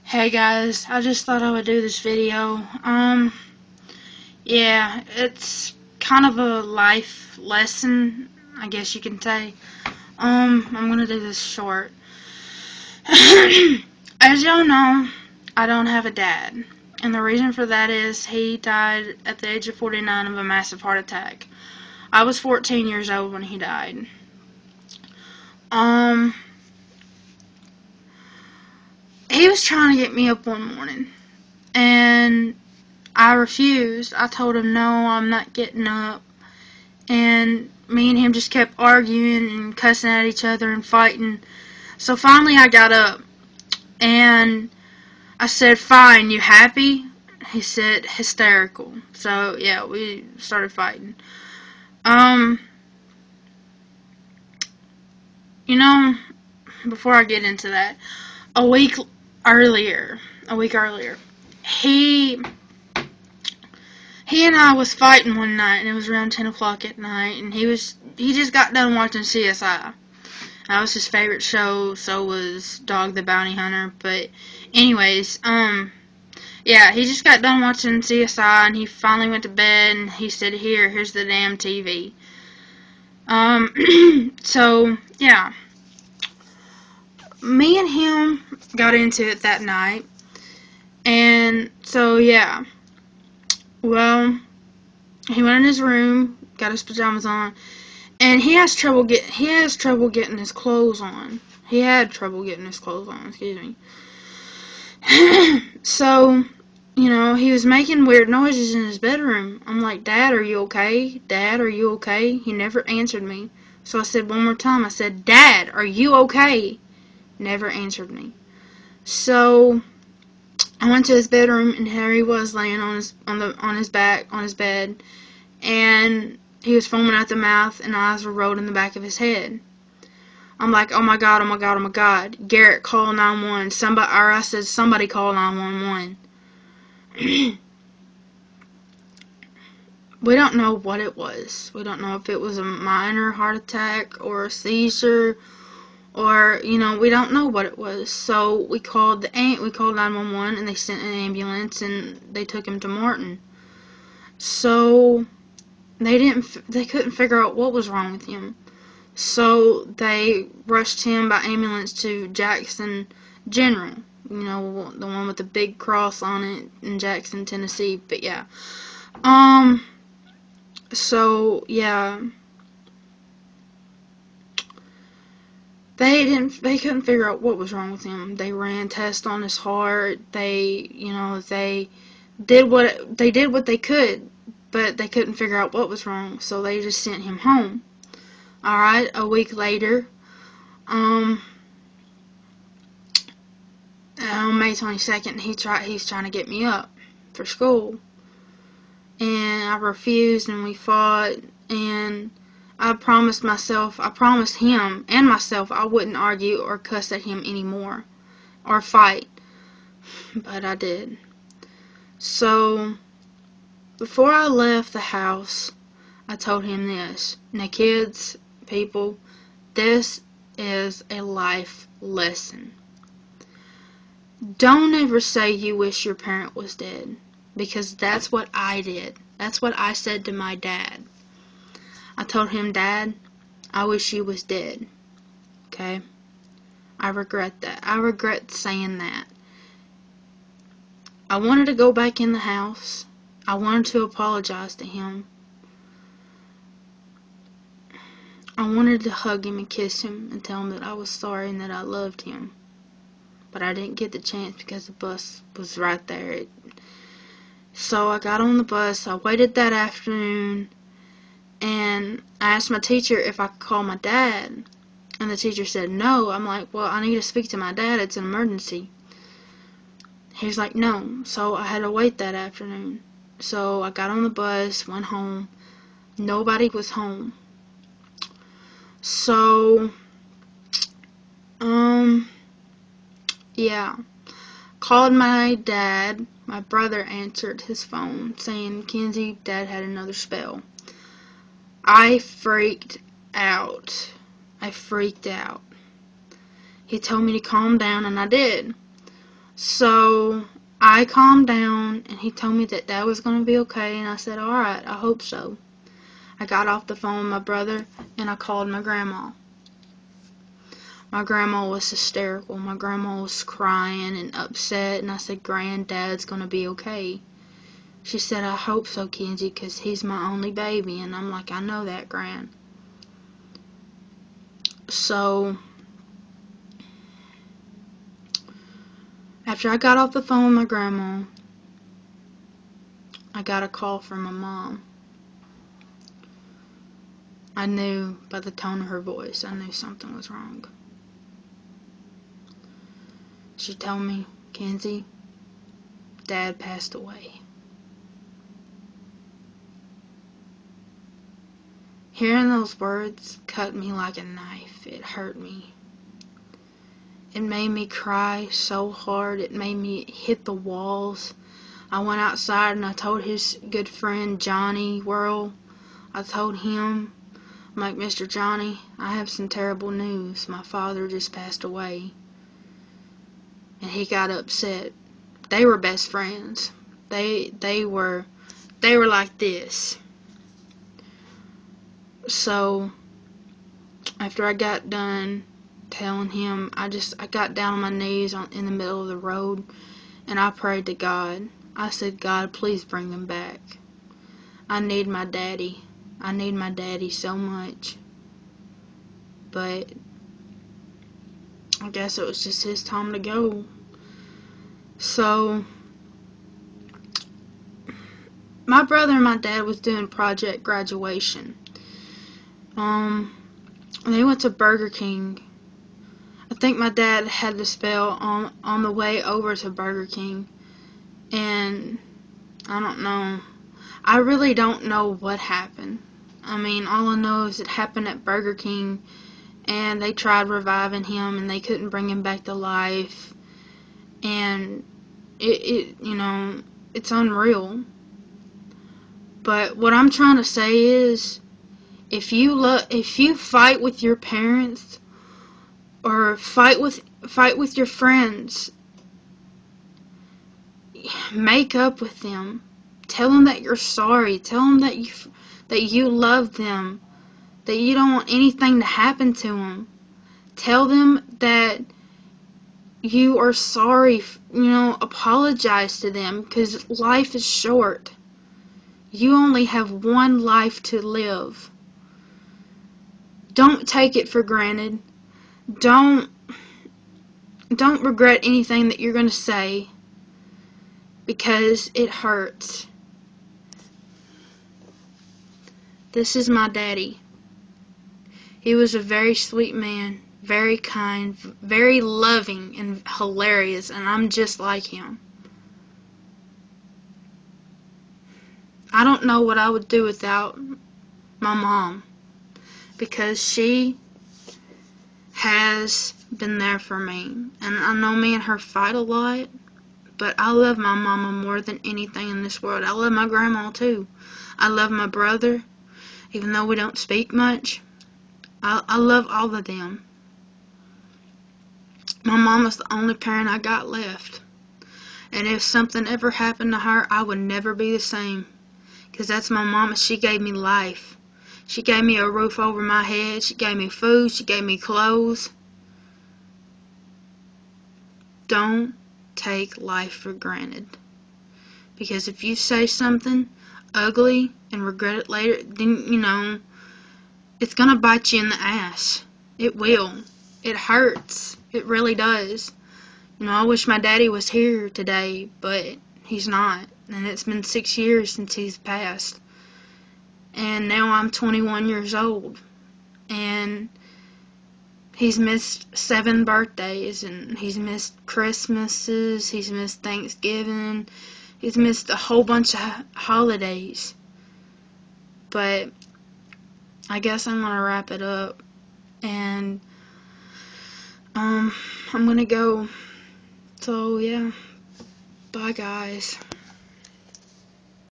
Hey guys, I just thought I would do this video. Yeah, it's kind of a life lesson, I guess you can say. I'm gonna do this short. As y'all know, I don't have a dad. And the reason for that is he died at the age of 49 of a massive heart attack. I was 14 years old when he died. Um, he was trying to get me up one morning. And I refused. I told him, no, I'm not getting up. And me and him just kept arguing and cussing at each other and fighting. So finally I got up. And I said, fine, you happy? He said, hysterical. So, yeah, we started fighting. Um, you know, before I get into that, a week earlier, he and I was fighting one night, and it was around 10 o'clock at night, and he just got done watching CSI. That was his favorite show, so was Dog the Bounty Hunter, but anyways, yeah, he just got done watching CSI, and he finally went to bed, and he said, here's the damn TV. So, yeah, me and him got into it that night, and so, yeah, well, he went in his room, got his pajamas on, and he has trouble getting his clothes on. He had trouble getting his clothes on, excuse me. So, he was making weird noises in his bedroom. I'm like, Dad, are you okay? Dad, are you okay? He never answered me. So I said one more time, I said, Dad, are you okay? Never answered me. So I went to his bedroom, and there he was laying on his back on his bed, and he was foaming at the mouth, and eyes were rolled in the back of his head. I'm like, oh my god, oh my god, oh my god. Garrett, call 911. I said, somebody call 911. We don't know what it was. We don't know if it was a minor heart attack or a seizure, or we don't know what it was. So we called 911, and they sent an ambulance, and they took him to Martin. So they couldn't figure out what was wrong with him. So they rushed him by ambulance to Jackson General, the one with the big cross on it in Jackson, Tennessee. But yeah, so yeah, they couldn't figure out what was wrong with him. They ran tests on his heart. They did what they could, but they couldn't figure out what was wrong. So they just sent him home. Alright, a week later, on May 22nd, he's trying to get me up for school. And I refused, and we fought, and I promised him and myself I wouldn't argue or cuss at him anymore, or fight. But I did. So, before I left the house, I told him this. Now kids, people, this is a life lesson. Don't ever say you wish your parent was dead, because that's what I did. That's what I said to my dad. I told him, Dad, I wish you was dead. Okay? I regret that. I regret saying that. I wanted to go back in the house. I wanted to apologize to him. I wanted to hug him and kiss him and tell him that I was sorry and that I loved him. But I didn't get the chance because the bus was right there. So I got on the bus. I waited that afternoon, and I asked my teacher if I could call my dad. And the teacher said no. I'm like, well, I need to speak to my dad. It's an emergency. He's like, no. So I had to wait that afternoon. So I got on the bus, went home. Nobody was home. So, yeah. Called my dad. My brother answered his phone saying, Kenzie, Dad had another spell. I freaked out. He told me to calm down, and I did. So I calmed down, and he told me that Dad was going to be okay, and I said, alright, I hope so. I got off the phone with my brother, and I called my grandma. My grandma was hysterical. My grandma was crying and upset, and I said, Granddad's going to be okay. She said, I hope so, Kenzie, because he's my only baby. And I'm like, I know that, Gran. So after I got off the phone with my grandma, I got a call from my mom. I knew by the tone of her voice, I knew something was wrong. She told me, Kenzie, Dad passed away. Hearing those words cut me like a knife. It hurt me. It made me cry so hard. It made me hit the walls. I went outside and I told his good friend Johnny Whirl. I told him, I'm like, Mr. Johnny, I have some terrible news. My father just passed away. And he got upset. They were best friends. They were like this. So after I got done telling him, I got down on my knees in the middle of the road, and I prayed to God. I said, God, please bring him back. I need my daddy. I need my daddy so much. But I guess it was just his time to go. So my brother and my dad was doing Project Graduation. They went to Burger King. I think my dad had the spell on the way over to Burger King, and I don't know. I really don't know what happened. I mean, all I know is it happened at Burger King, and they tried reviving him, and they couldn't bring him back to life, and it's unreal. But what I'm trying to say is, if you fight with your parents or fight with your friends, make up with them. Tell them that you're sorry. Tell them that you love them, that you don't want anything to happen to them. Tell them that you are sorry. Apologize to them, because life is short. You only have one life to live. Don't take it for granted. Don't regret anything that you're going to say, because it hurts. This is my daddy. He was a very sweet man, very kind, very loving, and hilarious, and I'm just like him. I don't know what I would do without my mom, because she has been there for me. And I know me and her fight a lot, but I love my mama more than anything in this world. I love my grandma too. I love my brother, even though we don't speak much. I love all of them. My mama's the only parent I got left. And if something ever happened to her, I would never be the same. Because that's my mama. She gave me life. She gave me a roof over my head. She gave me food. She gave me clothes. Don't take life for granted. Because if you say something ugly and regret it later, then, it's going to bite you in the ass. It will. It hurts. It really does. I wish my daddy was here today, but he's not. And it's been 6 years since he's passed. And now I'm 21 years old. And he's missed 7 birthdays, and he's missed Christmases, he's missed Thanksgiving, he's missed a whole bunch of holidays. But I guess I'm going to wrap it up. And I'm going to go. So, yeah. Bye, guys.